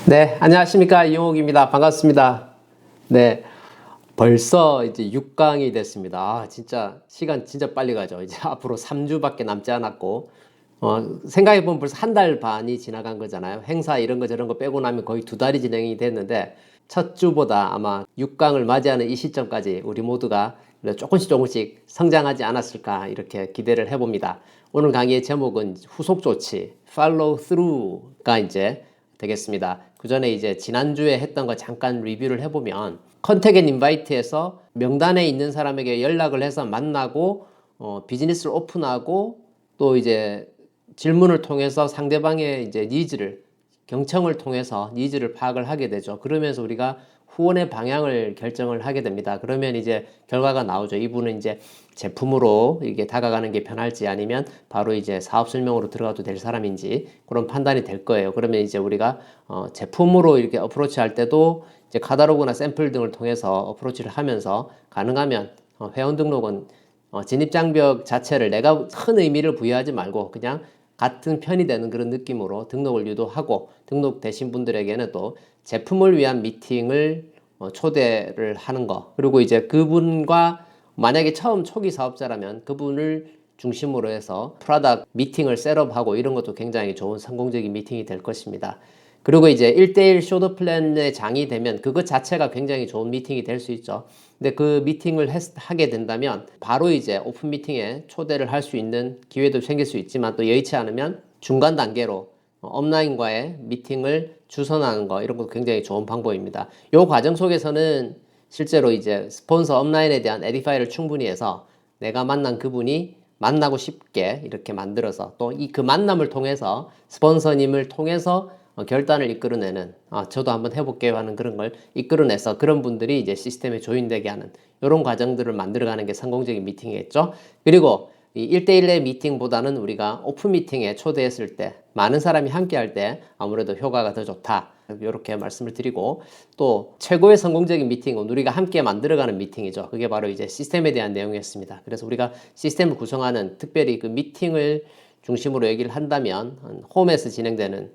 네, 안녕하십니까. 이용욱입니다. 반갑습니다. 네, 벌써 이제 6강이 됐습니다. 진짜 시간 진짜 빨리 가죠. 이제 앞으로 3주밖에 남지 않았고, 생각해보면 벌써 한 달 반이 지나간 거잖아요. 행사 이런 거 저런 거 빼고 나면 거의 2달이 진행이 됐는데, 첫 주보다 아마 6강을 맞이하는 이 시점까지 우리 모두가 조금씩 성장하지 않았을까 이렇게 기대를 해봅니다. 오늘 강의의 제목은 후속 조치, follow through가 이제 되겠습니다. 그 전에 이제 지난주에 했던 거 잠깐 리뷰를 해보면 컨택 앤 인바이트에서 명단에 있는 사람에게 연락을 해서 만나고 비즈니스를 오픈하고 또 이제 질문을 통해서 상대방의 이제 니즈를 경청을 통해서 니즈를 파악을 하게 되죠. 그러면서 우리가 후원의 방향을 결정을 하게 됩니다. 그러면 이제 결과가 나오죠. 이분은 이제 제품으로 이게 다가가는 게 편할지 아니면 바로 이제 사업 설명으로 들어가도 될 사람인지 그런 판단이 될 거예요. 그러면 이제 우리가 제품으로 이렇게 어프로치 할 때도 이제 카탈로그나 샘플 등을 통해서 어프로치를 하면서 가능하면 회원 등록은 진입 장벽 자체를 내가 큰 의미를 부여하지 말고 그냥 같은 편이 되는 그런 느낌으로 등록을 유도하고 등록되신 분들에게는 또 제품을 위한 미팅을 초대를 하는 거, 그리고 이제 그분과 만약에 처음 초기 사업자라면 그분을 중심으로 해서 프로덕트 미팅을 셋업하고 이런 것도 굉장히 좋은 성공적인 미팅이 될 것입니다. 그리고 이제 1대1 쇼더 플랜의 장이 되면 그것 자체가 굉장히 좋은 미팅이 될 수 있죠. 근데 그 미팅을 하게 된다면 바로 이제 오픈 미팅에 초대를 할 수 있는 기회도 생길 수 있지만 또 여의치 않으면 중간 단계로 업라인과의 미팅을 주선하는 거, 이런 것도 굉장히 좋은 방법입니다. 이 과정 속에서는 실제로 이제 스폰서 업라인에 대한 에디파이를 충분히 해서 내가 만난 그분이 만나고 싶게 이렇게 만들어서 또 그 만남을 통해서 스폰서님을 통해서 결단을 이끌어내는, 저도 한번 해볼게요 하는 그런 걸 이끌어내서 그런 분들이 이제 시스템에 조인되게 하는 이런 과정들을 만들어가는 게 성공적인 미팅이겠죠. 그리고 이 1대1의 미팅보다는 우리가 오픈 미팅에 초대했을 때 많은 사람이 함께 할 때 아무래도 효과가 더 좋다, 이렇게 말씀을 드리고, 또 최고의 성공적인 미팅은 우리가 함께 만들어가는 미팅이죠. 그게 바로 이제 시스템에 대한 내용이었습니다. 그래서 우리가 시스템을 구성하는, 특별히 그 미팅을 중심으로 얘기를 한다면 홈에서 진행되는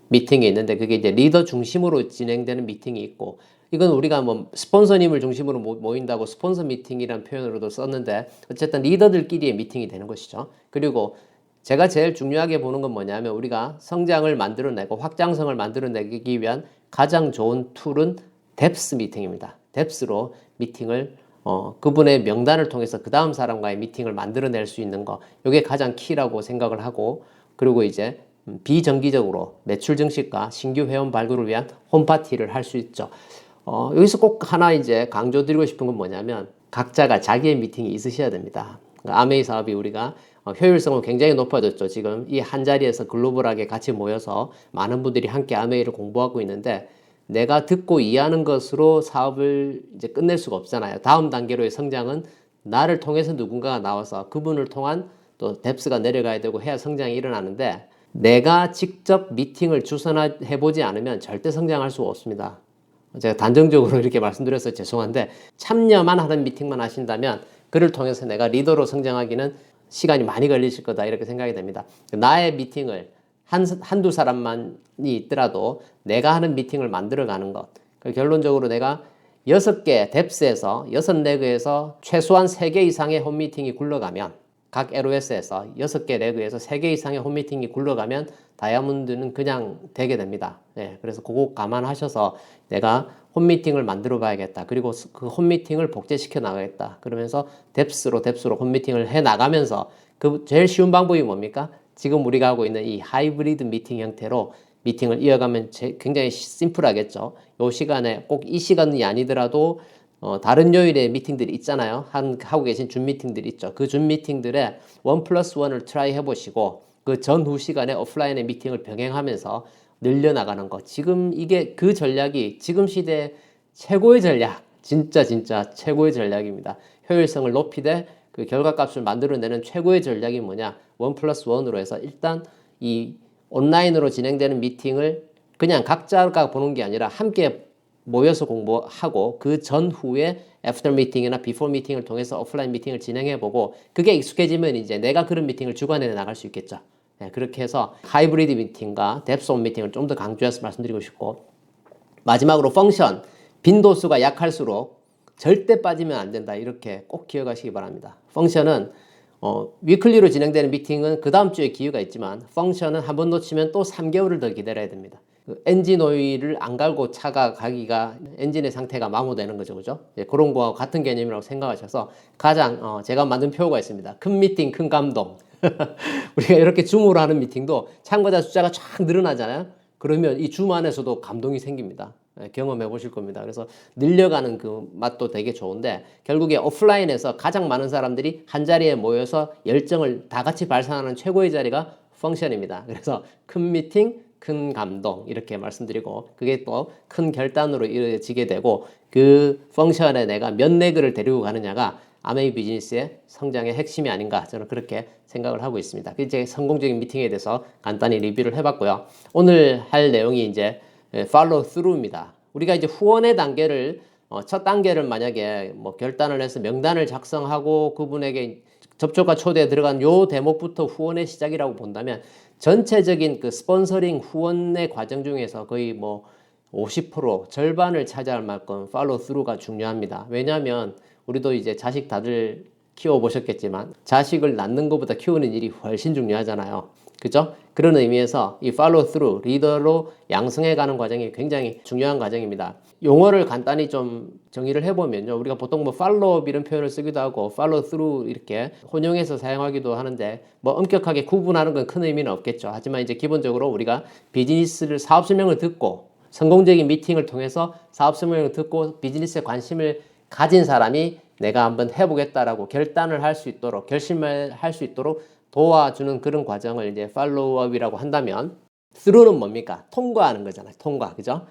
미팅이 있는데 그게 이제 리더 중심으로 진행되는 미팅이 있고, 이건 우리가 뭐 스폰서님을 중심으로 모인다고 스폰서 미팅이라는 표현으로도 썼는데 어쨌든 리더들끼리의 미팅이 되는 것이죠. 그리고 제가 제일 중요하게 보는 건 뭐냐면 우리가 성장을 만들어내고 확장성을 만들어내기 위한 가장 좋은 툴은 뎁스 미팅입니다. 뎁스로 미팅을 그분의 명단을 통해서 그 다음 사람과의 미팅을 만들어낼 수 있는 거, 이게 가장 키라고 생각을 하고, 그리고 이제 비정기적으로 매출 증식과 신규 회원 발굴을 위한 홈파티를 할 수 있죠. 여기서 꼭 하나 이제 강조드리고 싶은 건 뭐냐면 각자가 자기의 미팅이 있으셔야 됩니다. 그러니까 아메이 사업이 우리가 효율성은 굉장히 높아졌죠. 지금 이 한 자리에서 글로벌하게 같이 모여서 많은 분들이 함께 아메이를 공부하고 있는데 내가 듣고 이해하는 것으로 사업을 이제 끝낼 수가 없잖아요. 다음 단계로의 성장은 나를 통해서 누군가가 나와서 그분을 통한 또 뎁스가 내려가야 되고 해야 성장이 일어나는데, 내가 직접 미팅을 주선해보지 않으면 절대 성장할 수가 없습니다. 제가 단정적으로 이렇게 말씀드려서 죄송한데 참여만 하는 미팅만 하신다면 그를 통해서 내가 리더로 성장하기는 시간이 많이 걸리실 거다, 이렇게 생각이 됩니다. 나의 미팅을 한두 사람만이 있더라도 내가 하는 미팅을 만들어가는 것, 결론적으로 내가 6개 뎁스에서 6레그에서 최소한 3개 이상의 홈미팅이 굴러가면, 각 LOS에서 6개 레그에서 3개 이상의 홈미팅이 굴러가면 다이아몬드는 그냥 되게 됩니다. 그래서 그거 감안하셔서 내가 홈미팅을 만들어 봐야겠다. 그리고 그 홈미팅을 복제시켜 나가겠다. 그러면서 뎁스로 홈미팅을 해 나가면서 그 제일 쉬운 방법이 뭡니까? 지금 우리가 하고 있는 이 하이브리드 미팅 형태로 미팅을 이어가면 굉장히 심플하겠죠. 이 시간에 꼭 이 시간이 아니더라도 다른 요일에 미팅들이 있잖아요. 하고 계신 줌 미팅들이 있죠. 그 줌 미팅들에 1+1을 트라이 해보시고 그 전후 시간에 오프라인의 미팅을 병행하면서 늘려나가는 것. 지금 이게 그 전략이 지금 시대 최고의 전략, 진짜 최고의 전략입니다. 효율성을 높이되 그 결과값을 만들어내는 최고의 전략이 뭐냐? 1+1으로 해서 일단 이 온라인으로 진행되는 미팅을 그냥 각자가 보는 게 아니라 함께 모여서 공부하고 그 전후에 애프터 미팅이나 비포 미팅을 통해서 오프라인 미팅을 진행해보고 그게 익숙해지면 이제 내가 그런 미팅을 주관해 나갈 수 있겠죠. 예, 그렇게 해서 하이브리드 미팅과 뎁스 온 미팅을 좀 더 강조해서 말씀드리고 싶고, 마지막으로 펑션, 빈도수가 약할수록 절대 빠지면 안 된다. 이렇게 꼭 기억하시기 바랍니다. 펑션은 위클리로 진행되는 미팅은 그 다음 주에 기회가 있지만, 펑션은 한 번 놓치면 또 3개월을 더 기다려야 됩니다. 그 엔진 오일을 안 갈고 차가 가기가 엔진의 상태가 마모되는 거죠. 그죠? 예, 그런 거와 같은 개념이라고 생각하셔서 가장 제가 만든 표가 있습니다. 큰 미팅, 큰 감동. 우리가 이렇게 줌으로 하는 미팅도 참가자 숫자가 쫙 늘어나잖아요. 그러면 이 줌 안에서도 감동이 생깁니다. 경험해 보실 겁니다. 그래서 늘려가는 그 맛도 되게 좋은데, 결국에 오프라인에서 가장 많은 사람들이 한 자리에 모여서 열정을 다 같이 발산하는 최고의 자리가 펑션입니다. 그래서 큰 미팅, 큰 감동 이렇게 말씀드리고, 그게 또 큰 결단으로 이어지게 되고, 그 펑션에 내가 몇 레그를 데리고 가느냐가 아메이 비즈니스의 성장의 핵심이 아닌가, 저는 그렇게 생각을 하고 있습니다. 이제 성공적인 미팅에 대해서 간단히 리뷰를 해봤고요. 오늘 할 내용이 이제 팔로우 스루입니다. 우리가 이제 후원의 단계를 첫 단계를 만약에 뭐 결단을 해서 명단을 작성하고 그분에게 접촉과 초대에 들어간 요 대목부터 후원의 시작이라고 본다면, 전체적인 그 스폰서링 후원의 과정 중에서 거의 뭐 50% 절반을 차지할 만큼 팔로우 스루가 중요합니다. 왜냐하면 우리도 이제 자식 다들 키워보셨겠지만, 자식을 낳는 것보다 키우는 일이 훨씬 중요하잖아요. 그죠? 그런 의미에서 이 팔로우 스루, 리더로 양성해가는 과정이 굉장히 중요한 과정입니다. 용어를 간단히 좀 정의를 해보면요, 우리가 보통 뭐 팔로업 이런 표현을 쓰기도 하고 팔로우 스루 이렇게 혼용해서 사용하기도 하는데, 뭐 엄격하게 구분하는 건 큰 의미는 없겠죠. 하지만 이제 기본적으로 우리가 비즈니스를, 사업 설명을 듣고 성공적인 미팅을 통해서 사업 설명을 듣고 비즈니스에 관심을 가진 사람이 내가 한번 해보겠다라고 결단을 할 수 있도록, 결심을 할 수 있도록 도와주는 그런 과정을 이제 팔로우업이라고 한다면, through는 뭡니까? 통과하는 거잖아요. 통과. 그죠?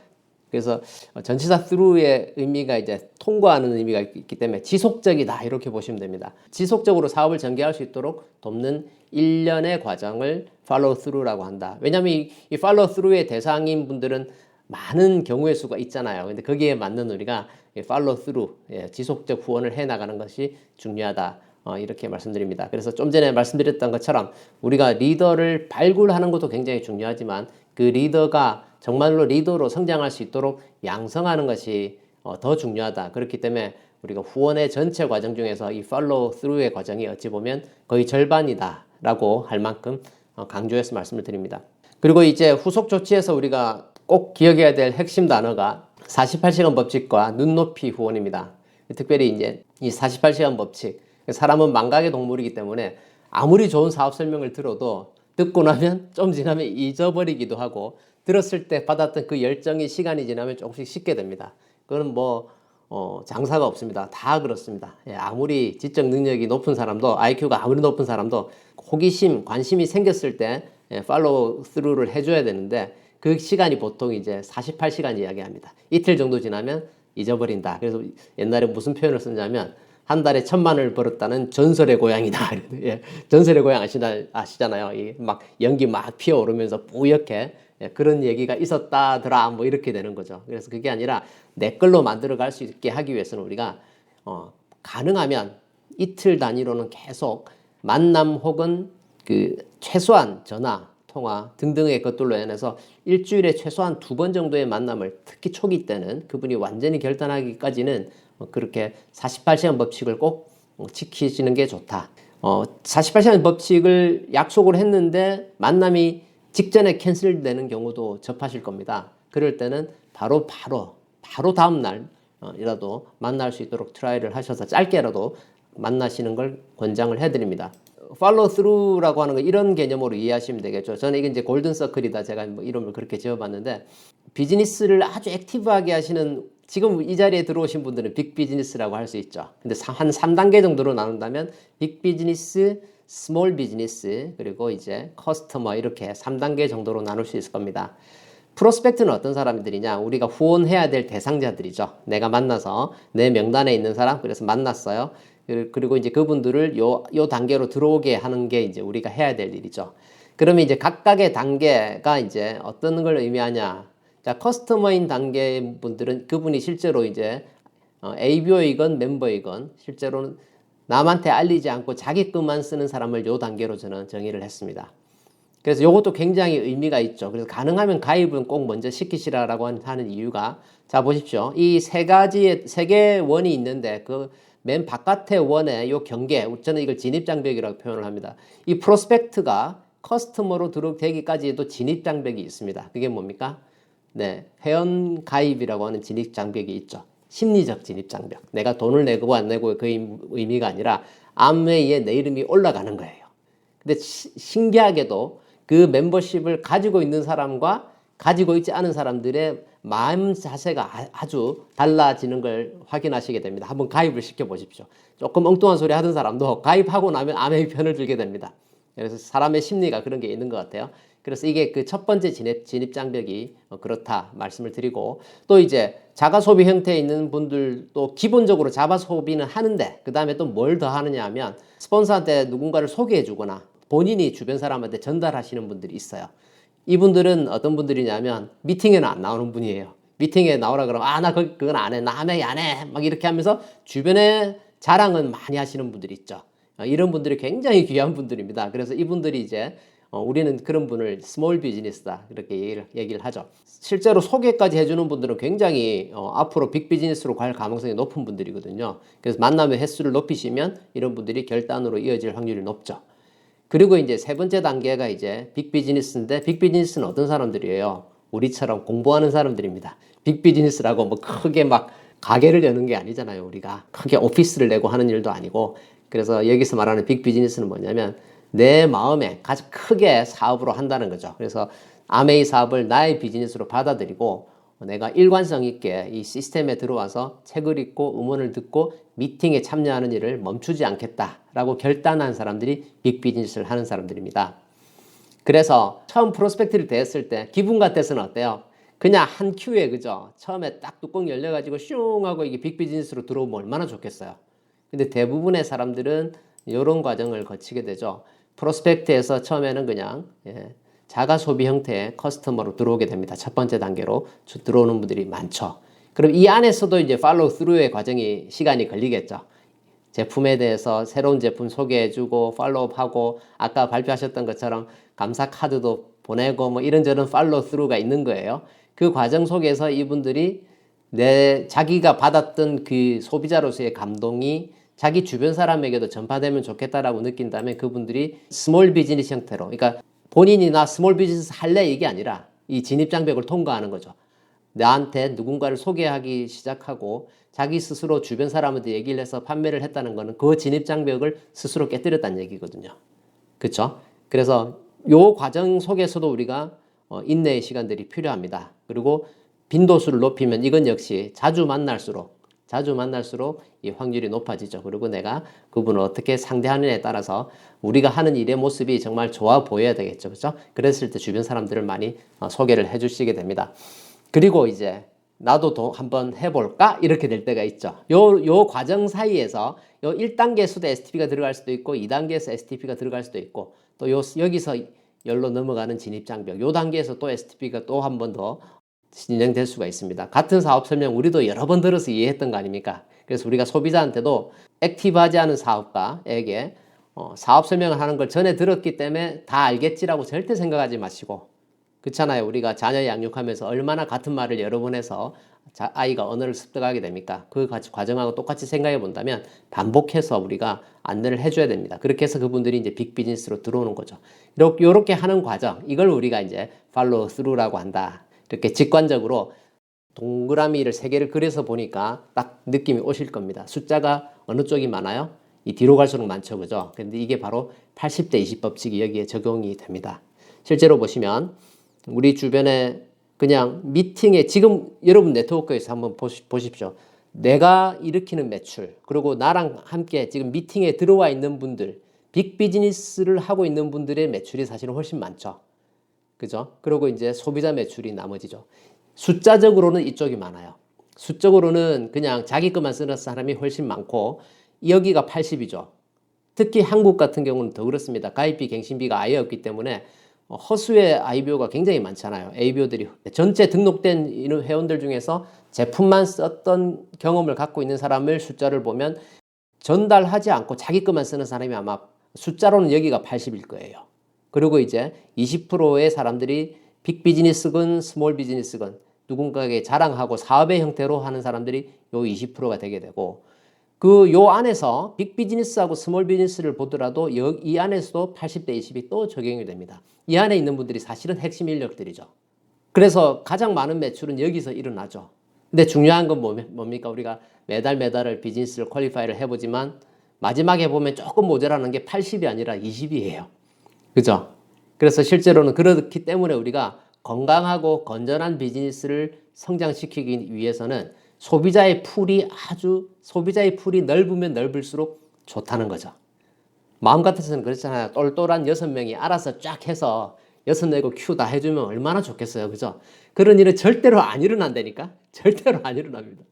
그래서 전치사 through의 의미가 이제 통과하는 의미가 있기 때문에 지속적이다, 이렇게 보시면 됩니다. 지속적으로 사업을 전개할 수 있도록 돕는 일련의 과정을 팔로우 through라고 한다. 왜냐하면 이 팔로우 through의 대상인 분들은 많은 경우의 수가 있잖아요. 근데 거기에 맞는 우리가 팔로우 through, 지속적 후원을 해 나가는 것이 중요하다. 이렇게 말씀드립니다. 그래서 좀 전에 말씀드렸던 것처럼 우리가 리더를 발굴하는 것도 굉장히 중요하지만, 그 리더가 정말로 리더로 성장할 수 있도록 양성하는 것이 더 중요하다. 그렇기 때문에 우리가 후원의 전체 과정 중에서 이 팔로우 스루의 과정이 어찌 보면 거의 절반이다 라고 할 만큼 강조해서 말씀을 드립니다. 그리고 이제 후속 조치에서 우리가 꼭 기억해야 될 핵심 단어가 48시간 법칙과 눈높이 후원입니다. 특별히 이제 이 48시간 법칙, 사람은 망각의 동물이기 때문에 아무리 좋은 사업 설명을 들어도 듣고 나면 좀 지나면 잊어버리기도 하고, 들었을 때 받았던 그 열정이 시간이 지나면 조금씩 식게 됩니다. 그건 뭐 장사가 없습니다. 다 그렇습니다. 아무리 지적 능력이 높은 사람도, IQ가 아무리 높은 사람도 호기심, 관심이 생겼을 때 팔로우 스루를 해줘야 되는데, 그 시간이 보통 이제 48시간 이야기합니다. 이틀 정도 지나면 잊어버린다. 그래서 옛날에 무슨 표현을 썼냐면, 한 달에 1,000만 원을 벌었다는 전설의 고양이다. 예, 전설의 고양 아시잖아요. 막 연기 막 피어오르면서 뿌옇게, 그런 얘기가 있었다더라, 뭐 이렇게 되는 거죠. 그래서 그게 아니라 내 걸로 만들어 갈 수 있게 하기 위해서는 우리가 가능하면 이틀 단위로는 계속 만남 혹은 그 최소한 전화, 통화 등등의 것들로 인해서 일주일에 최소한 2번 정도의 만남을, 특히 초기 때는 그분이 완전히 결단하기까지는 그렇게 48시간 법칙을 꼭 지키시는 게 좋다. 48시간 법칙을 약속을 했는데 만남이 직전에 캔슬되는 경우도 접하실 겁니다. 그럴 때는 바로 다음 날이라도 만날 수 있도록 트라이를 하셔서 짧게라도 만나시는 걸 권장을 해드립니다. 팔로우 스루라고 하는 거 이런 개념으로 이해하시면 되겠죠. 저는 이게 이제 골든 서클이다, 제가 뭐 이름을 그렇게 지어봤는데, 비즈니스를 아주 액티브하게 하시는, 지금 이 자리에 들어오신 분들은 빅 비즈니스라고 할 수 있죠. 근데 한 3단계 정도로 나눈다면 빅 비즈니스, 스몰 비즈니스, 그리고 이제 커스터머, 이렇게 3단계 정도로 나눌 수 있을 겁니다. 프로스펙트는 어떤 사람들이냐? 우리가 후원해야 될 대상자들이죠. 내가 만나서 내 명단에 있는 사람, 그래서 만났어요. 그리고 이제 그분들을 요 단계로 들어오게 하는 게 이제 우리가 해야 될 일이죠. 그러면 이제 각각의 단계가 이제 어떤 걸 의미하냐? 자, 커스터머인 단계 분들은 그분이 실제로 이제 ABO이건 멤버이건 실제로는 남한테 알리지 않고 자기 것만 쓰는 사람을 요 단계로 저는 정의를 했습니다. 그래서 이것도 굉장히 의미가 있죠. 그래서 가능하면 가입은 꼭 먼저 시키시라라고 하는 이유가, 자 보십시오. 이 세 개의 원이 있는데 그 맨 바깥의 원의 요 경계, 저는 이걸 진입장벽이라고 표현을 합니다. 이 프로스펙트가 커스터머로 되기까지도 진입장벽이 있습니다. 그게 뭡니까? 네, 회원 가입이라고 하는 진입장벽이 있죠. 심리적 진입장벽. 내가 돈을 내고 안 내고 그 의미가 아니라 암웨이에 내 이름이 올라가는 거예요. 근데 신기하게도 그 멤버십을 가지고 있는 사람과 가지고 있지 않은 사람들의 마음 자세가 아주 달라지는 걸 확인하시게 됩니다. 한번 가입을 시켜 보십시오. 조금 엉뚱한 소리 하던 사람도 가입하고 나면 암의 편을 들게 됩니다. 그래서 사람의 심리가 그런 게 있는 것 같아요. 그래서 이게 그 첫 번째 진입장벽이 그렇다 말씀을 드리고, 또 이제 자가소비 형태에 있는 분들도 기본적으로 자가소비는 하는데 그 다음에 또 뭘 더 하느냐 하면 스폰서한테 누군가를 소개해 주거나 본인이 주변 사람한테 전달하시는 분들이 있어요. 이분들은 어떤 분들이냐면 미팅에는 안 나오는 분이에요. 미팅에 나오라 그러면 나 그건 안 해. 나 안 해. 막 이렇게 하면서 주변에 자랑은 많이 하시는 분들이 있죠. 이런 분들이 굉장히 귀한 분들입니다. 그래서 이분들이 이제 우리는 그런 분을 스몰 비즈니스다 이렇게 얘기를 하죠. 실제로 소개까지 해주는 분들은 굉장히 앞으로 빅 비즈니스로 갈 가능성이 높은 분들이거든요. 그래서 만남의 횟수를 높이시면 이런 분들이 결단으로 이어질 확률이 높죠. 그리고 이제 세 번째 단계가 이제 빅 비즈니스인데, 빅 비즈니스는 어떤 사람들이에요? 우리처럼 공부하는 사람들입니다. 빅 비즈니스라고 뭐 크게 막 가게를 여는 게 아니잖아요. 우리가 크게 오피스를 내고 하는 일도 아니고. 그래서 여기서 말하는 빅 비즈니스는 뭐냐면 내 마음에 가장 크게 사업으로 한다는 거죠. 그래서 아메이 사업을 나의 비즈니스로 받아들이고 내가 일관성 있게 이 시스템에 들어와서 책을 읽고 음원을 듣고 미팅에 참여하는 일을 멈추지 않겠다라고 결단한 사람들이 빅 비즈니스를 하는 사람들입니다. 그래서 처음 프로스펙트를 대했을 때 기분 같아서는 어때요? 그냥 한 큐에, 그죠? 처음에 딱 뚜껑 열려가지고 슝 하고 이게 빅 비즈니스로 들어오면 얼마나 좋겠어요. 근데 대부분의 사람들은 이런 과정을 거치게 되죠. 프로스펙트에서 처음에는 그냥 자가 소비 형태의 커스터머로 들어오게 됩니다. 첫 번째 단계로 들어오는 분들이 많죠. 그럼 이 안에서도 이제 팔로우 스루의 과정이 시간이 걸리겠죠. 제품에 대해서 새로운 제품 소개해주고 팔로우하고 아까 발표하셨던 것처럼 감사 카드도 보내고 뭐 이런저런 팔로우 스루가 있는 거예요. 그 과정 속에서 이분들이 자기가 받았던 그 소비자로서의 감동이 자기 주변 사람에게도 전파되면 좋겠다라고 느낀다면 그분들이 스몰 비즈니스 형태로, 그러니까 본인이 나 스몰 비즈니스 할래 이게 아니라 이 진입장벽을 통과하는 거죠. 나한테 누군가를 소개하기 시작하고 자기 스스로 주변 사람한테 얘기를 해서 판매를 했다는 거는 그 진입장벽을 스스로 깨뜨렸다는 얘기거든요. 그렇죠? 그래서 요 과정 속에서도 우리가 인내의 시간들이 필요합니다. 그리고 빈도수를 높이면 이건 역시 자주 만날수록 이 확률이 높아지죠. 그리고 내가 그분을 어떻게 상대하느냐에 따라서 우리가 하는 일의 모습이 정말 좋아 보여야 되겠죠. 그렇죠? 그랬을 때 주변 사람들을 많이 소개를 해 주시게 됩니다. 그리고 이제 나도 한번 해볼까? 이렇게 될 때가 있죠. 요 과정 사이에서 요 1단계에서도 STP가 들어갈 수도 있고 2단계에서 STP가 들어갈 수도 있고 또 여기서 열로 넘어가는 진입장벽, 요 단계에서 또 STP가 또 한 번 더 진행될 수가 있습니다. 같은 사업 설명 우리도 여러 번 들어서 이해했던 거 아닙니까? 그래서 우리가 소비자한테도 액티브하지 않은 사업가에게 사업 설명을 하는 걸 전에 들었기 때문에 다 알겠지라고 절대 생각하지 마시고, 그렇잖아요. 우리가 자녀 양육하면서 얼마나 같은 말을 여러 번 해서 아이가 언어를 습득하게 됩니까? 그 과정하고 똑같이 생각해 본다면 반복해서 우리가 안내를 해줘야 됩니다. 그렇게 해서 그분들이 이제 빅 비즈니스로 들어오는 거죠. 이렇게 하는 과정, 이걸 우리가 이제 팔로우 스루라고 한다. 이렇게 직관적으로 동그라미를 3개를 그려서 보니까 딱 느낌이 오실 겁니다. 숫자가 어느 쪽이 많아요? 이 뒤로 갈수록 많죠, 그죠? 근데 이게 바로 80대 20 법칙이 여기에 적용이 됩니다. 실제로 보시면 우리 주변에 그냥 미팅에 지금 여러분 네트워크에서 한번 보십시오. 내가 일으키는 매출, 그리고 나랑 함께 지금 미팅에 들어와 있는 분들, 빅 비즈니스를 하고 있는 분들의 매출이 사실은 훨씬 많죠. 그죠? 그리고 이제 소비자 매출이 나머지죠. 숫자적으로는 이쪽이 많아요. 수적으로는 그냥 자기 것만 쓰는 사람이 훨씬 많고 여기가 80이죠. 특히 한국 같은 경우는 더 그렇습니다. 가입비, 갱신비가 아예 없기 때문에 허수의 IBO가 굉장히 많잖아요. ABO들이 전체 등록된 회원들 중에서 제품만 썼던 경험을 갖고 있는 사람을 숫자를 보면 전달하지 않고 자기 것만 쓰는 사람이 아마 숫자로는 여기가 80일 거예요. 그리고 이제 20%의 사람들이 빅 비즈니스건 스몰 비즈니스건 누군가에게 자랑하고 사업의 형태로 하는 사람들이 요 20%가 되게 되고, 그 요 안에서 빅 비즈니스하고 스몰 비즈니스를 보더라도 이 안에서도 80대 20이 또 적용이 됩니다. 이 안에 있는 분들이 사실은 핵심 인력들이죠. 그래서 가장 많은 매출은 여기서 일어나죠. 근데 중요한 건 뭡니까? 우리가 매달을 비즈니스를 퀄리파이를 해보지만 마지막에 보면 조금 모자라는 게 80이 아니라 20이에요. 그죠? 그래서 실제로는 그렇기 때문에 우리가 건강하고 건전한 비즈니스를 성장시키기 위해서는 소비자의 풀이 넓으면 넓을수록 좋다는 거죠. 마음 같아서는 그렇잖아요. 똘똘한 6명이 알아서 쫙 해서 6내고 큐 다 해주면 얼마나 좋겠어요. 그죠? 그런 일은 절대로 안 일어난다니까? 절대로 안 일어납니다.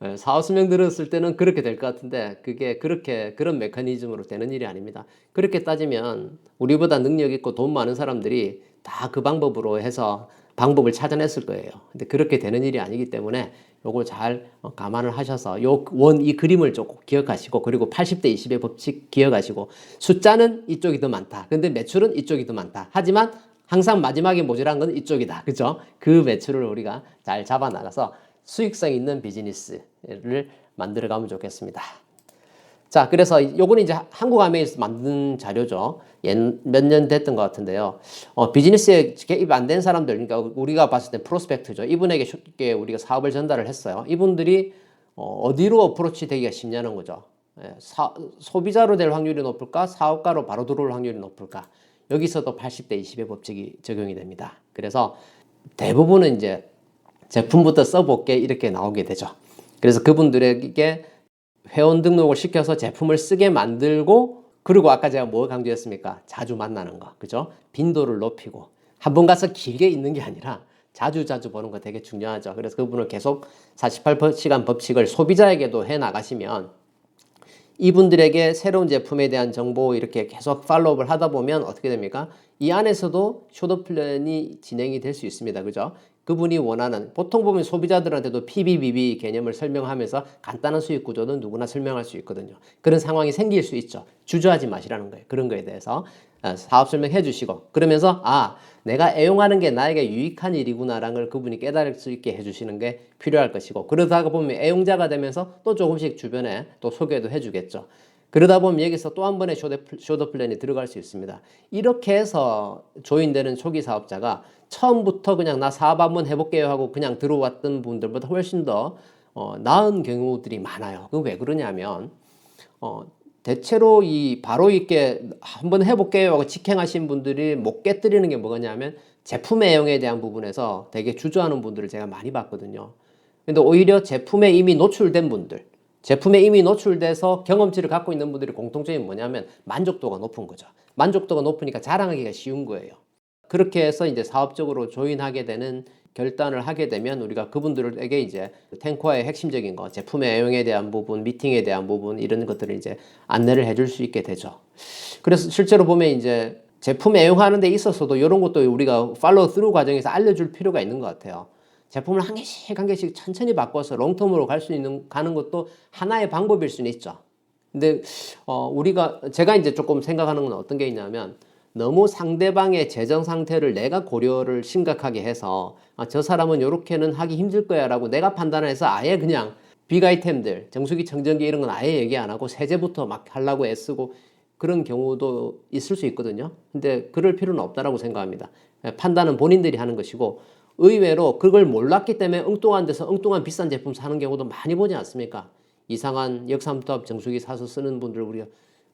4, 5명 들었을 때는 그렇게 될 것 같은데 그게 그런 메커니즘으로 되는 일이 아닙니다. 그렇게 따지면 우리보다 능력 있고 돈 많은 사람들이 다 그 방법으로 해서 방법을 찾아냈을 거예요. 근데 그렇게 되는 일이 아니기 때문에 요걸 잘 감안을 하셔서 이 그림을 조금 기억하시고, 그리고 80대 20의 법칙 기억하시고, 숫자는 이쪽이 더 많다. 근데 매출은 이쪽이 더 많다. 하지만 항상 마지막에 모자란 건 이쪽이다. 그죠? 그 매출을 우리가 잘 잡아 나가서 수익성 있는 비즈니스를 만들어 가면 좋겠습니다. 자, 그래서 요거는 이제 한국아메에서 만든 자료죠. 몇 년 됐던 것 같은데요. 비즈니스에 개입 안 된 사람들, 그러니까 우리가 봤을 때 프로스펙트죠. 이분에게 우리가 사업을 전달을 했어요. 이분들이 어디로 어프로치 되기가 쉽냐는 거죠. 소비자로 될 확률이 높을까? 사업가로 바로 들어올 확률이 높을까? 여기서도 80대 20의 법칙이 적용이 됩니다. 그래서 대부분은 이제 제품부터 써볼게 이렇게 나오게 되죠. 그래서 그분들에게 회원 등록을 시켜서 제품을 쓰게 만들고, 그리고 아까 제가 뭐 강조했습니까? 자주 만나는 거. 그죠? 빈도를 높이고, 한 번 가서 길게 있는 게 아니라 자주 보는 거 되게 중요하죠. 그래서 그분을 계속 48시간 법칙을 소비자에게도 해 나가시면 이분들에게 새로운 제품에 대한 정보 이렇게 계속 팔로우업을 하다 보면 어떻게 됩니까? 이 안에서도 숏업 플랜이 진행이 될 수 있습니다. 그죠? 그분이 원하는, 보통 보면 소비자들한테도 PBBB 개념을 설명하면서 간단한 수익 구조는 누구나 설명할 수 있거든요. 그런 상황이 생길 수 있죠. 주저하지 마시라는 거예요. 그런 거에 대해서 사업 설명해 주시고, 그러면서 내가 애용하는 게 나에게 유익한 일이구나라는 걸 그분이 깨달을 수 있게 해주시는 게 필요할 것이고, 그러다가 보면 애용자가 되면서 또 조금씩 주변에 또 소개도 해주겠죠. 그러다 보면 여기서 또 한 번의 쇼더 플랜이 들어갈 수 있습니다. 이렇게 해서 조인되는 초기 사업자가 처음부터 그냥 나 사업 한번 해볼게요 하고 그냥 들어왔던 분들보다 훨씬 더 나은 경우들이 많아요. 그 왜 그러냐면 대체로 바로 이렇게 한번 해볼게요 하고 직행하신 분들이 못 깨뜨리는 게 뭐냐면 제품 애용에 대한 부분에서 되게 주저하는 분들을 제가 많이 봤거든요. 근데 오히려 제품에 이미 노출된 분들, 제품에 이미 노출돼서 경험치를 갖고 있는 분들이 공통점이 뭐냐면 만족도가 높은 거죠. 만족도가 높으니까 자랑하기가 쉬운 거예요. 그렇게 해서 이제 사업적으로 조인하게 되는 결단을 하게 되면 우리가 그분들에게 이제 탱코아의 핵심적인 거, 제품의 애용에 대한 부분, 미팅에 대한 부분, 이런 것들을 이제 안내를 해줄 수 있게 되죠. 그래서 실제로 보면 이제 제품 애용하는 데 있어서도 이런 것도 우리가 팔로우 스루 과정에서 알려줄 필요가 있는 것 같아요. 제품을 한 개씩 천천히 바꿔서 롱텀으로 가는 것도 하나의 방법일 수는 있죠. 근데 제가 이제 조금 생각하는 건 어떤 게 있냐면, 너무 상대방의 재정 상태를 내가 고려를 심각하게 해서 저 사람은 이렇게는 하기 힘들 거야 라고 내가 판단해서 아예 그냥 빅 아이템들, 정수기, 청정기 이런 건 아예 얘기 안 하고 세제부터 막 하려고 애쓰고 그런 경우도 있을 수 있거든요. 근데 그럴 필요는 없다라고 생각합니다. 판단은 본인들이 하는 것이고, 의외로 그걸 몰랐기 때문에 엉뚱한 데서 엉뚱한 비싼 제품 사는 경우도 많이 보지 않습니까? 이상한 역삼투압 정수기 사서 쓰는 분들 우리가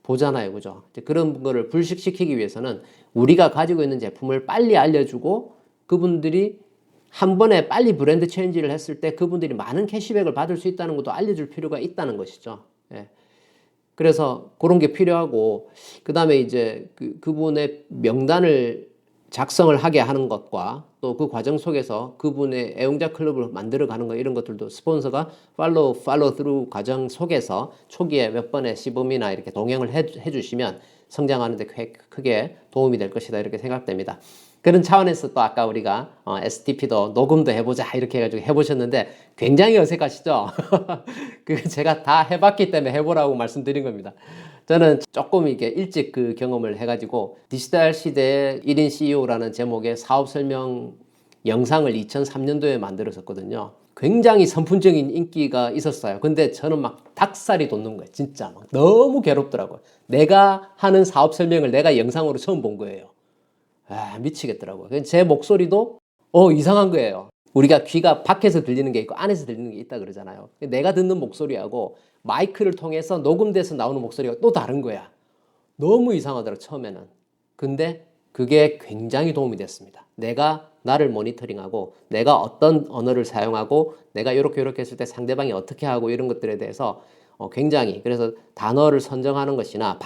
보잖아요. 그죠? 그런 거를 불식시키기 위해서는 우리가 가지고 있는 제품을 빨리 알려주고, 그분들이 한 번에 빨리 브랜드 체인지를 했을 때 그분들이 많은 캐시백을 받을 수 있다는 것도 알려줄 필요가 있다는 것이죠. 예. 그래서 그런 게 필요하고, 그 다음에 이제 그분의 명단을 작성을 하게 하는 것과 또 그 과정 속에서 그분의 애용자 클럽을 만들어 가는 거, 이런 것들도 스폰서가 팔로우 스루 과정 속에서 초기에 몇 번의 시범이나 이렇게 동행을 해주시면 성장하는 데 크게 도움이 될 것이다, 이렇게 생각됩니다. 그런 차원에서 또 아까 우리가 STP도 녹음도 해보자 이렇게 해가지고 해보셨는데 굉장히 어색하시죠? 제가 다 해봤기 때문에 해보라고 말씀드린 겁니다. 저는 조금 이렇게 일찍 그 경험을 해가지고 디지털 시대의 1인 CEO라는 제목의 사업 설명 영상을 2003년도에 만들었었거든요. 굉장히 선풍적인 인기가 있었어요. 근데 저는 막 닭살이 돋는 거예요. 진짜 막 너무 괴롭더라고요. 내가 하는 사업 설명을 내가 영상으로 처음 본 거예요. 아, 미치겠더라고요. 제 목소리도 이상한 거예요. 우리가 귀가 밖에서 들리는 게 있고 안에서 들리는 게 있다 그러잖아요. 내가 듣는 목소리하고 마이크를 통해서 녹음돼서 나오는 목소리가 또 다른 거야. 너무 이상하더라고요, 처음에는. 근데 그게 굉장히 도움이 됐습니다. 내가 나를 모니터링하고 내가 어떤 언어를 사용하고 내가 이렇게 했을 때 상대방이 어떻게 하고 이런 것들에 대해서 굉장히, 그래서 단어를 선정하는 것이나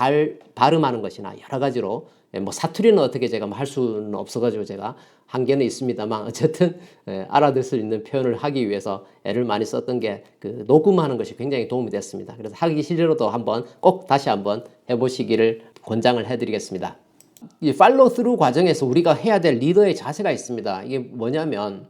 발음하는 것이나 여러 가지로, 뭐 사투리는 어떻게 제가 할 수는 없어가지고 제가 한계는 있습니다만 어쨌든 알아들 수 있는 표현을 하기 위해서 애를 많이 썼던 게 그 녹음하는 것이 굉장히 도움이 됐습니다. 그래서 하기 싫어도 꼭 다시 한번 해보시기를 권장을 해드리겠습니다. 이 팔로우 스루 과정에서 우리가 해야 될 리더의 자세가 있습니다. 이게 뭐냐면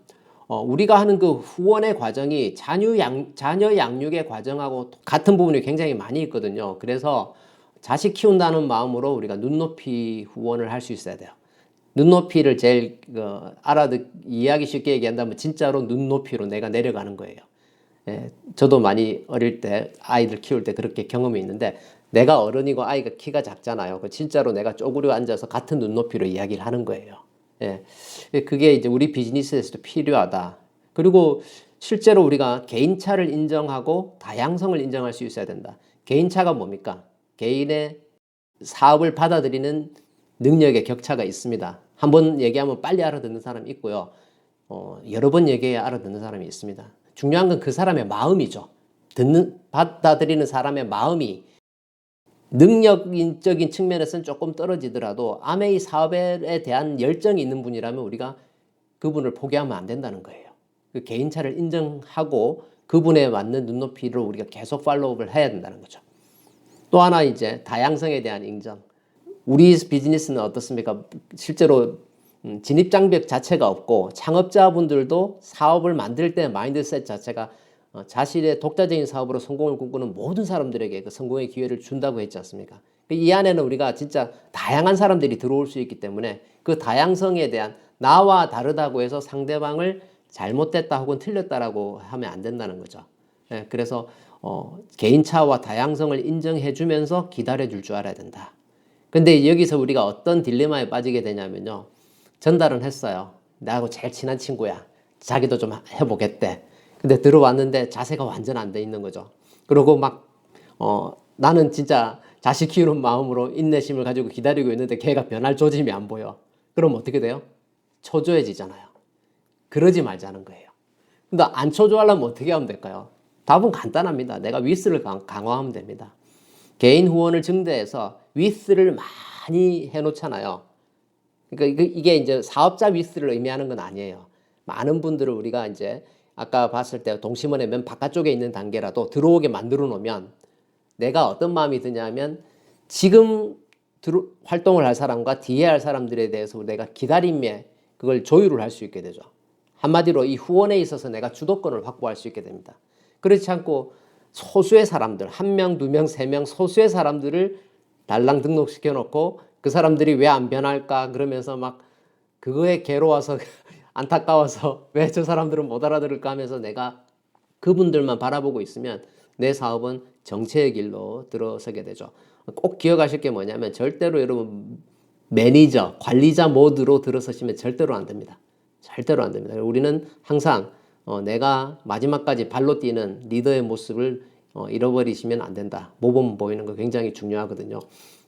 우리가 하는 그 후원의 과정이 자녀 양육의 과정하고 같은 부분이 굉장히 많이 있거든요. 그래서 자식 키운다는 마음으로 우리가 눈높이 후원을 할 수 있어야 돼요. 눈높이를 제일 이해하기 쉽게 얘기한다면 진짜로 눈높이로 내가 내려가는 거예요. 저도 많이 어릴 때 아이들 키울 때 그렇게 경험이 있는데, 내가 어른이고 아이가 키가 작잖아요. 진짜로 내가 쪼그려 앉아서 같은 눈높이로 이야기를 하는 거예요. 그게 이제 우리 비즈니스에서도 필요하다. 그리고 실제로 우리가 개인차를 인정하고 다양성을 인정할 수 있어야 된다. 개인차가 뭡니까? 개인의 사업을 받아들이는 능력의 격차가 있습니다. 한 번 얘기하면 빨리 알아듣는 사람이 있고요. 여러 번 얘기해야 알아듣는 사람이 있습니다. 중요한 건 그 사람의 마음이죠. 받아들이는 사람의 마음이 능력적인 측면에서는 조금 떨어지더라도 아메이 사업에 대한 열정이 있는 분이라면 우리가 그분을 포기하면 안 된다는 거예요. 그 개인차를 인정하고 그분에 맞는 눈높이로 우리가 계속 팔로우업을 해야 된다는 거죠. 또 하나 이제 다양성에 대한 인정. 우리 비즈니스는 어떻습니까? 실제로 진입장벽 자체가 없고 창업자분들도 사업을 만들 때 마인드셋 자체가 자신의 독자적인 사업으로 성공을 꿈꾸는 모든 사람들에게 그 성공의 기회를 준다고 했지 않습니까? 이 안에는 우리가 진짜 다양한 사람들이 들어올 수 있기 때문에 그 다양성에 대한, 나와 다르다고 해서 상대방을 잘못됐다 혹은 틀렸다라고 하면 안 된다는 거죠. 그래서 개인차와 다양성을 인정해 주면서 기다려 줄 줄 알아야 된다. 근데 여기서 우리가 어떤 딜레마에 빠지게 되냐면요. 전달은 했어요. 나하고 제일 친한 친구야. 자기도 좀 해보겠대. 근데 들어왔는데 자세가 완전 안 돼 있는 거죠. 그리고 막 나는 진짜 자식 키우는 마음으로 인내심을 가지고 기다리고 있는데 걔가 변할 조짐이 안 보여. 그럼 어떻게 돼요? 초조해지잖아요. 그러지 말자는 거예요. 근데 안 초조하려면 어떻게 하면 될까요? 답은 간단합니다. 내가 위스를 강화하면 됩니다. 개인 후원을 증대해서 위스를 많이 해놓잖아요. 그러니까 이게 이제 사업자 위스를 의미하는 건 아니에요. 많은 분들을 우리가 이제 아까 봤을 때 동심원의 맨 바깥쪽에 있는 단계라도 들어오게 만들어 놓으면 내가 어떤 마음이 드냐면 지금 활동을 할 사람과 뒤에 할 사람들에 대해서 내가 기다림에 그걸 조율을 할 수 있게 되죠. 한마디로 이 후원에 있어서 내가 주도권을 확보할 수 있게 됩니다. 그렇지 않고 소수의 사람들, 1명, 2명, 3명 소수의 사람들을 달랑 등록시켜 놓고 그 사람들이 왜 안 변할까 그러면서 막 그거에 괴로워서 안타까워서 왜 저 사람들은 못 알아들을까 하면서 내가 그분들만 바라보고 있으면 내 사업은 정체의 길로 들어서게 되죠. 꼭 기억하실 게 뭐냐면 절대로 여러분 매니저, 관리자 모드로 들어서시면 절대로 안 됩니다. 절대로 안 됩니다. 우리는 항상 내가 마지막까지 발로 뛰는 리더의 모습을 잃어버리시면 안 된다. 모범 보이는 거 굉장히 중요하거든요.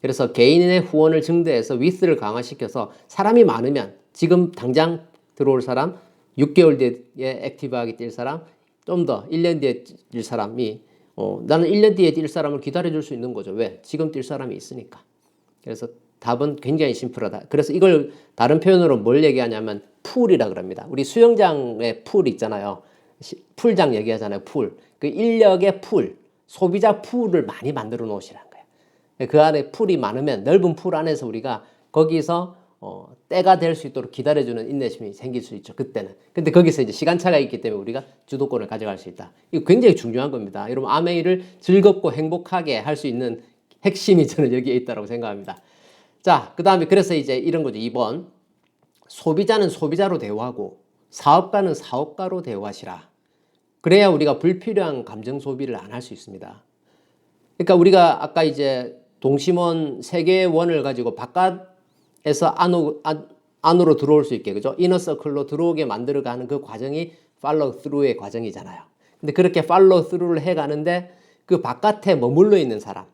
그래서 개인의 후원을 증대해서 위스를 강화시켜서 사람이 많으면 지금 당장 들어올 사람, 6개월 뒤에 액티브하게 뛸 사람, 좀 더 1년 뒤에 뛸 사람이 나는 1년 뒤에 뛸 사람을 기다려줄 수 있는 거죠. 왜? 지금 뛸 사람이 있으니까. 그래서 답은 굉장히 심플하다. 그래서 이걸 다른 표현으로 뭘 얘기하냐면 풀이라 그럽니다. 우리 수영장에 풀 있잖아요. 풀장 얘기하잖아요. 풀. 그 인력의 풀, 소비자 풀을 많이 만들어 놓으시라는 거예요. 그 안에 풀이 많으면 넓은 풀 안에서 우리가 거기서 때가 될 수 있도록 기다려주는 인내심이 생길 수 있죠. 그때는. 근데 거기서 이제 시간차가 있기 때문에 우리가 주도권을 가져갈 수 있다. 이거 굉장히 중요한 겁니다. 여러분 아메이를 즐겁고 행복하게 할 수 있는 핵심이 저는 여기에 있다고 생각합니다. 자, 그 다음에 그래서 이제 이런 거죠. 2번. 소비자는 소비자로 대우하고 사업가는 사업가로 대우하시라. 그래야 우리가 불필요한 감정 소비를 안 할 수 있습니다. 그러니까 우리가 아까 이제 동심원 3개의 원을 가지고 바깥에서 안으로 들어올 수 있게, 그죠? 이너서클로 들어오게 만들어가는 그 과정이 팔로우 스루의 과정이잖아요. 근데 그렇게 팔로우 스루를 해가는데 그 바깥에 머물러 있는 사람,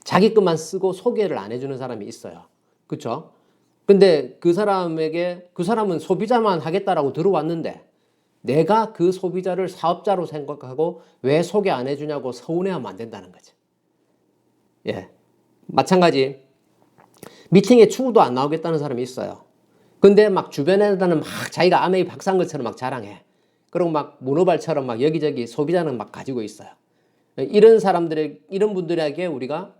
자기 것만 쓰고 소개를 안 해주는 사람이 있어요. 그쵸? 근데 그 사람은 소비자만 하겠다라고 들어왔는데 내가 그 소비자를 사업자로 생각하고 왜 소개 안 해주냐고 서운해하면 안 된다는 거죠. 예. 마찬가지, 미팅에 추구도 안 나오겠다는 사람이 있어요. 근데 막 주변에다는 막 자기가 아메이 박사인 것처럼 막 자랑해. 그리고 막 문어발처럼 막 여기저기 소비자는 막 가지고 있어요. 이런 분들에게 우리가,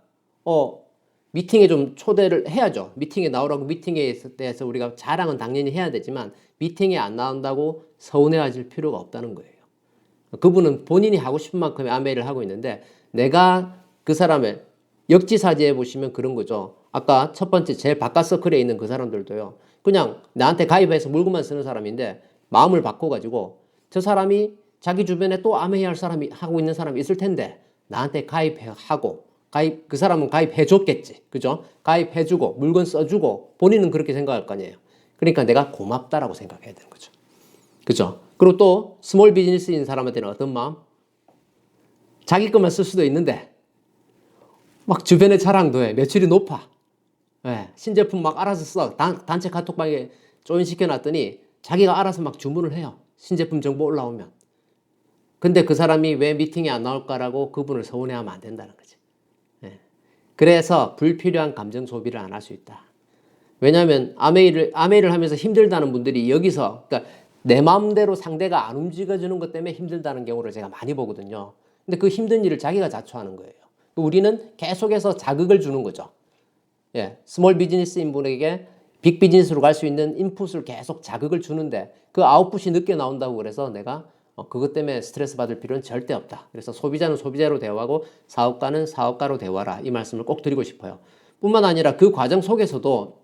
미팅에 좀 초대를 해야죠. 미팅에 나오라고 미팅에 대해서 우리가 자랑은 당연히 해야 되지만 미팅에 안 나온다고 서운해하실 필요가 없다는 거예요. 그분은 본인이 하고 싶은 만큼의 아메이를 하고 있는데 내가 그 사람의 역지사지해 보시면 그런 거죠. 아까 첫 번째 제일 바깥 서클에 있는 그 사람들도요. 그냥 나한테 가입해서 물건만 쓰는 사람인데 마음을 바꿔가지고 저 사람이 자기 주변에 또 아메이 할 사람이 하고 있는 사람이 있을 텐데 나한테 가입하고 그 사람은 가입해줬겠지. 그죠? 가입해주고 물건 써주고 본인은 그렇게 생각할 거 아니에요. 그러니까 내가 고맙다라고 생각해야 되는 거죠. 그죠? 그리고 또 스몰 비즈니스인 사람한테는 어떤 마음? 자기 것만 쓸 수도 있는데 막 주변에 자랑도 해. 매출이 높아. 네, 신제품 막 알아서 써. 단체 카톡방에 조인시켜놨더니 자기가 알아서 막 주문을 해요. 신제품 정보 올라오면. 근데 그 사람이 왜 미팅에 안 나올까라고 그분을 서운해하면 안 된다는 거지. 네. 그래서 불필요한 감정 소비를 안 할 수 있다. 왜냐하면 아메이를 하면서 힘들다는 분들이 여기서, 그러니까 내 마음대로 상대가 안 움직여주는 것 때문에 힘들다는 경우를 제가 많이 보거든요. 근데 그 힘든 일을 자기가 자초하는 거예요. 우리는 계속해서 자극을 주는 거죠. 예, 스몰 비즈니스인 분에게 빅 비즈니스로 갈 수 있는 인풋을 계속 자극을 주는데 그 아웃풋이 늦게 나온다고 그래서 내가 그것 때문에 스트레스 받을 필요는 절대 없다. 그래서 소비자는 소비자로 대화하고 사업가는 사업가로 대화하라. 이 말씀을 꼭 드리고 싶어요. 뿐만 아니라 그 과정 속에서도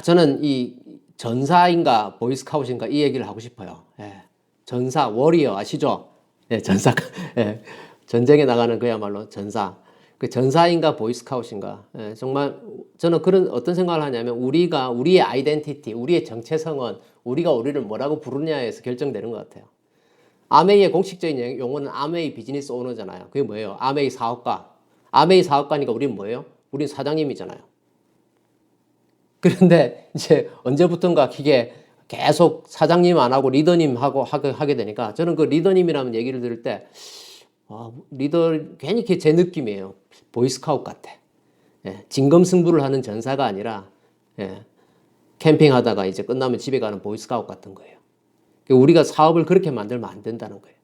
저는 이 전사인가 보이스카웃인가 이 얘기를 하고 싶어요. 예, 전사, 워리어 아시죠? 예, 전사, 예, 전쟁에 나가는 그야말로 전사. 그 전사인가 보이스카웃인가. 예, 정말 저는 그런 어떤 생각을 하냐면 우리의 아이덴티티, 우리의 정체성은 우리가 우리를 뭐라고 부르냐에서 결정되는 것 같아요. 아메이의 공식적인 용어는 아메이 비즈니스 오너잖아요. 그게 뭐예요? 아메이 사업가. 아메이 사업가니까 우리는 뭐예요? 우린 사장님이잖아요. 그런데 이제 언제부턴가 그게 계속 사장님 안 하고 리더님 하게 되니까 저는 그 리더님이라는 얘기를 들을 때 리더 괜히 제 느낌이에요. 보이스카웃 같아. 예, 진검승부를 하는 전사가 아니라 캠핑하다가 이제 끝나면 집에 가는 보이스카웃 같은 거예요. 우리가 사업을 그렇게 만들면 안 된다는 거예요.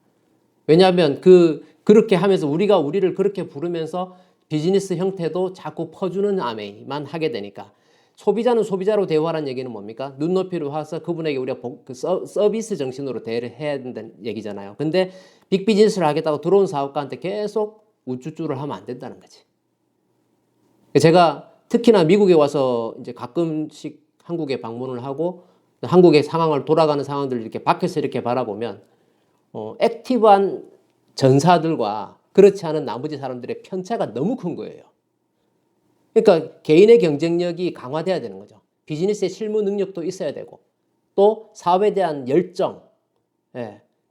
왜냐하면 그렇게 하면서 우리가 우리를 그렇게 부르면서 비즈니스 형태도 자꾸 퍼주는 아메이만 하게 되니까 소비자는 소비자로 대우하라는 얘기는 뭡니까? 눈높이로 와서 그분에게 우리가 서비스 정신으로 대를 해야 된다는 얘기잖아요. 근데 빅비즈니스를 하겠다고 들어온 사업가한테 계속 우쭈쭈를 하면 안 된다는 거지. 제가 특히나 미국에 와서 이제 가끔씩 한국에 방문을 하고 한국의 상황을 돌아가는 상황들을 이렇게 밖에서 이렇게 바라보면 액티브한 전사들과 그렇지 않은 나머지 사람들의 편차가 너무 큰 거예요. 그러니까 개인의 경쟁력이 강화돼야 되는 거죠. 비즈니스의 실무 능력도 있어야 되고 또 사업에 대한 열정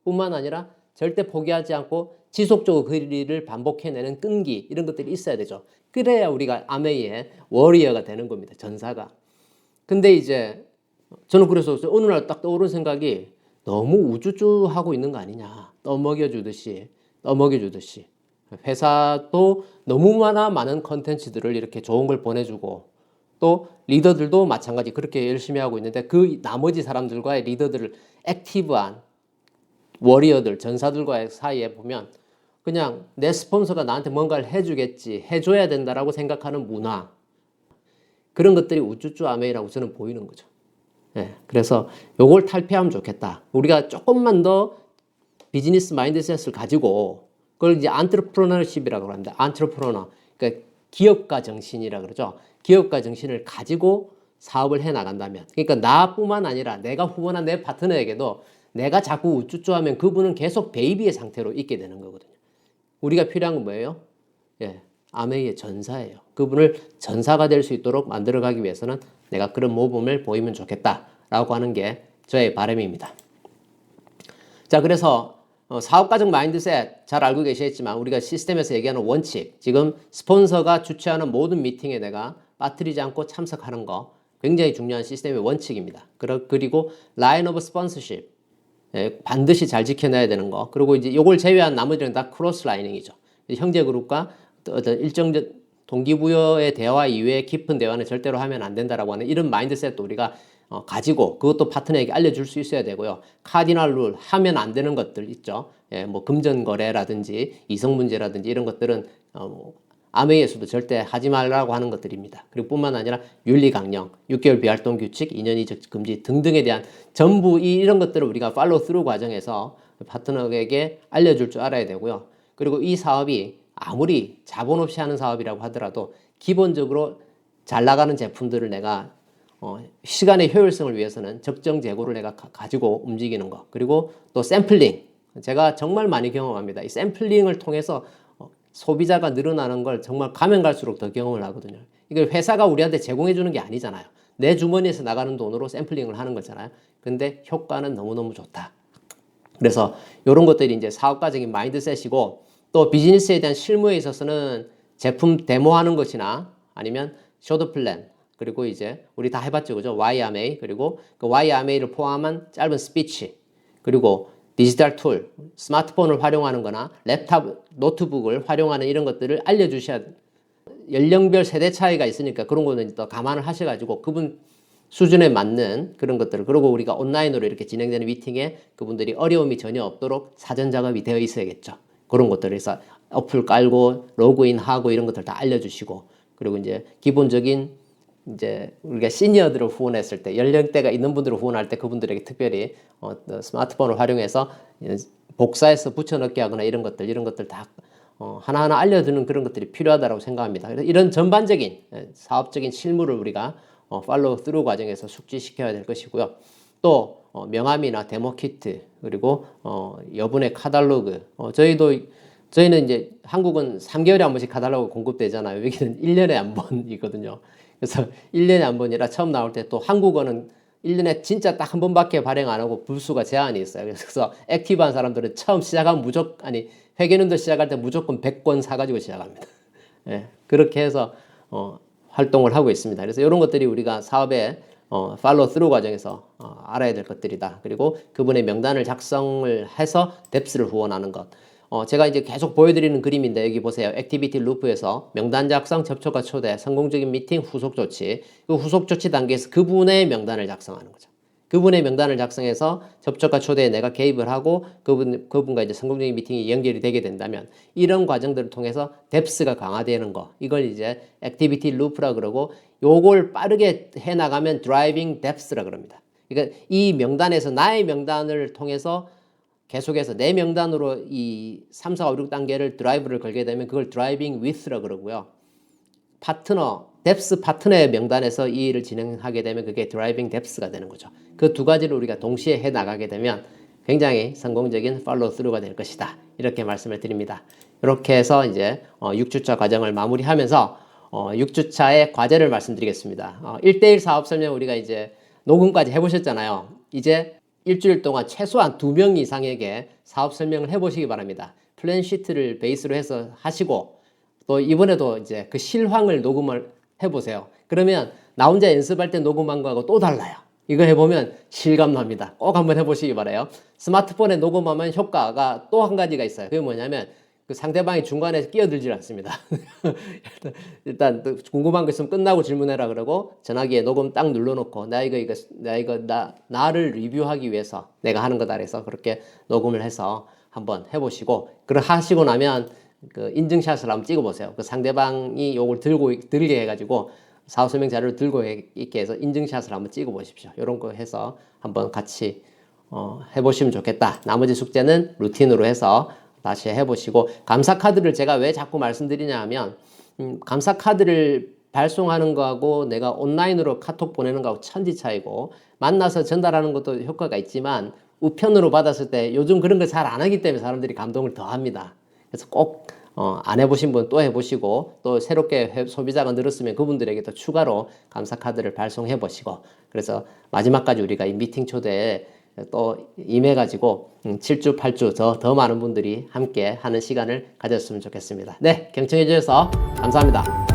뿐만 아니라 절대 포기하지 않고 지속적으로 그 일을 반복해내는 끈기 이런 것들이 있어야 되죠. 그래야 우리가 아메이의 워리어가 되는 겁니다. 전사가. 근데 이제 저는 그래서 어느 날 딱 떠오른 생각이 너무 우쭈쭈 하고 있는 거 아니냐. 떠먹여주듯이 회사도 너무나 많은 컨텐츠들을 이렇게 좋은 걸 보내주고 또 리더들도 마찬가지 그렇게 열심히 하고 있는데 그 나머지 사람들과의 리더들을 액티브한 워리어들, 전사들과의 사이에 보면 그냥 내 스폰서가 나한테 뭔가를 해주겠지, 해줘야 된다라고 생각하는 문화 그런 것들이 우쭈쭈 아메이라고 저는 보이는 거죠. 그래서 요걸 탈피하면 좋겠다. 우리가 조금만 더 비즈니스 마인드셋을 가지고 그걸 이제 안트레프러너십이라고 합니다. 안트레프러너. 그러니까 기업가 정신이라 그러죠. 기업가 정신을 가지고 사업을 해 나간다면, 그러니까 나뿐만 아니라 내가 후원한 내 파트너에게도 내가 자꾸 우쭈쭈하면 그분은 계속 베이비의 상태로 있게 되는 거거든요. 우리가 필요한 건 뭐예요? 예, 아메이의 전사예요. 그분을 전사가 될 수 있도록 만들어가기 위해서는 내가 그런 모범을 보이면 좋겠다라고 하는 게 저의 바람입니다. 자, 그래서 사업가적 마인드셋 잘 알고 계시겠지만 우리가 시스템에서 얘기하는 원칙, 지금 스폰서가 주최하는 모든 미팅에 내가 빠뜨리지 않고 참석하는 거 굉장히 중요한 시스템의 원칙입니다. 그리고 라인 오브 스폰서십, 반드시 잘 지켜내야 되는 거. 그리고 이제 요걸 제외한 나머지는 다 크로스 라이닝이죠. 형제 그룹과 어떤 일정 동기부여의 대화 이외에 깊은 대화는 절대로 하면 안 된다라고 하는 이런 마인드셋도 우리가 가지고 그것도 파트너에게 알려줄 수 있어야 되고요. 카디널 룰, 하면 안 되는 것들 있죠. 예, 뭐 금전거래라든지 이성문제라든지 이런 것들은 아메이에서도 절대 하지 말라고 하는 것들입니다. 그리고 뿐만 아니라 윤리강령, 6개월 비활동 규칙, 2년 이적 금지 등등에 대한 전부 이런 것들을 우리가 팔로우 스루 과정에서 파트너에게 알려줄 줄 알아야 되고요. 그리고 이 사업이 아무리 자본 없이 하는 사업이라고 하더라도 기본적으로 잘 나가는 제품들을 내가 시간의 효율성을 위해서는 적정 재고를 내가 가지고 움직이는 거. 그리고 또 샘플링. 제가 정말 많이 경험합니다. 이 샘플링을 통해서 소비자가 늘어나는 걸 정말 가면 갈수록 더 경험을 하거든요. 이걸 회사가 우리한테 제공해 주는 게 아니잖아요. 내 주머니에서 나가는 돈으로 샘플링을 하는 거잖아요. 근데 효과는 너무너무 좋다. 그래서 이런 것들이 이제 사업가적인 마인드셋이고, 또 비즈니스에 대한 실무에 있어서는 제품 데모하는 것이나 아니면 쇼드 플랜, 그리고 이제 우리 다 해봤죠, 그죠? YRMA, 그리고 그 YRMA를 포함한 짧은 스피치, 그리고 디지털 툴, 스마트폰을 활용하는 거나 랩탑, 노트북을 활용하는 이런 것들을 알려주셔야 돼요. 연령별 세대 차이가 있으니까 그런 거는 또 감안을 하셔가지고 그분 수준에 맞는 그런 것들을, 그리고 우리가 온라인으로 이렇게 진행되는 미팅에 그분들이 어려움이 전혀 없도록 사전 작업이 되어 있어야겠죠. 그런 것들에서 어플 깔고 로그인하고 이런 것들 다 알려주시고, 그리고 이제 기본적인 이제 우리가 시니어들을 후원했을 때, 연령대가 있는 분들을 후원할 때 그분들에게 특별히 스마트폰을 활용해서 복사해서 붙여넣기 하거나 이런 것들 다 하나하나 알려주는 그런 것들이 필요하다고 생각합니다. 그래서 이런 전반적인 사업적인 실무를 우리가 팔로우 스루 과정에서 숙지시켜야 될 것이고요. 또 명함이나 데모 키트, 그리고 여분의 카탈로그, 저희는 이제 한국은 3개월에 한 번씩 카탈로그 공급되잖아요. 여기는 1년에 한 번이거든요. 그래서 1년에 한 번이라 처음 나올 때, 또 한국어는 1년에 진짜 딱 한 번밖에 발행 안 하고 부수가 제한이 있어요. 그래서 액티브한 사람들은 처음 시작하면 회계년도 시작할 때 무조건 100권 사가지고 시작합니다. 예, 그렇게 해서 활동을 하고 있습니다. 그래서 이런 것들이 우리가 사업의 팔로우 스루 과정에서 알아야 될 것들이다. 그리고 그분의 명단을 작성을 해서 뎁스를 후원하는 것. 제가 이제 계속 보여드리는 그림인데, 여기 보세요. 액티비티 루프에서 명단 작성, 접촉과 초대, 성공적인 미팅, 후속 조치. 그 후속 조치 단계에서 그분의 명단을 작성하는 거죠. 그분의 명단을 작성해서 접촉과 초대에 내가 개입을 하고 그분과 이제 성공적인 미팅이 연결이 되게 된다면, 이런 과정들을 통해서 뎁스가 강화되는 거, 이걸 이제 액티비티 루프라 그러고, 요걸 빠르게 해 나가면 드라이빙 뎁스라 그럽니다. 그러니까 이 명단에서 나의 명단을 통해서 계속해서 내 명단으로 이 3, 4, 5, 6단계를 드라이브를 걸게 되면 그걸 드라이빙 위스라 그러고요. 뎁스 파트너의 명단에서 이 일을 진행하게 되면 그게 드라이빙 뎁스가 되는 거죠. 그 두 가지를 우리가 동시에 해 나가게 되면 굉장히 성공적인 팔로우 스루가 될 것이다. 이렇게 말씀을 드립니다. 이렇게 해서 이제 6주차 과정을 마무리하면서 6주차의 과제를 말씀드리겠습니다. 1대1 사업 설명 우리가 이제 녹음까지 해보셨잖아요. 이제 일주일 동안 최소한 2명 이상에게 사업 설명을 해보시기 바랍니다. 플랜 시트를 베이스로 해서 하시고, 또 이번에도 이제 그 실황을 녹음을 해보세요. 그러면 나 혼자 연습할 때 녹음한 거하고 또 달라요. 이거 해보면 실감납니다. 꼭 한번 해보시기 바라요. 스마트폰에 녹음하면 효과가 또 한 가지가 있어요. 그게 뭐냐면 그 상대방이 중간에 끼어들질 않습니다. 일단 궁금한 거 있으면 끝나고 질문해라 그러고, 전화기에 녹음 딱 눌러놓고 나를 리뷰하기 위해서 내가 하는 거다 그래서 그렇게 녹음을 해서 한번 해보시고, 그걸 하시고 나면 그 인증샷을 한번 찍어보세요. 그 상대방이 요걸 들게 해가지고 사업 설명 자료를 들고 있게 해서 인증샷을 한번 찍어보십시오. 이런 거 해서 한번 같이 해보시면 좋겠다. 나머지 숙제는 루틴으로 해서 다시 해보시고, 감사 카드를 제가 왜 자꾸 말씀드리냐 하면, 감사 카드를 발송하는 거하고 내가 온라인으로 카톡 보내는 거하고 천지 차이고, 만나서 전달하는 것도 효과가 있지만 우편으로 받았을 때 요즘 그런 거 잘 안 하기 때문에 사람들이 감동을 더 합니다. 그래서 꼭 안 해보신 분 또 해보시고, 또 새롭게 소비자가 늘었으면 그분들에게 또 추가로 감사 카드를 발송해 보시고, 그래서 마지막까지 우리가 이 미팅 초대에 또 임해가지고 7주, 8주 더 많은 분들이 함께 하는 시간을 가졌으면 좋겠습니다. 네, 경청해 주셔서 감사합니다.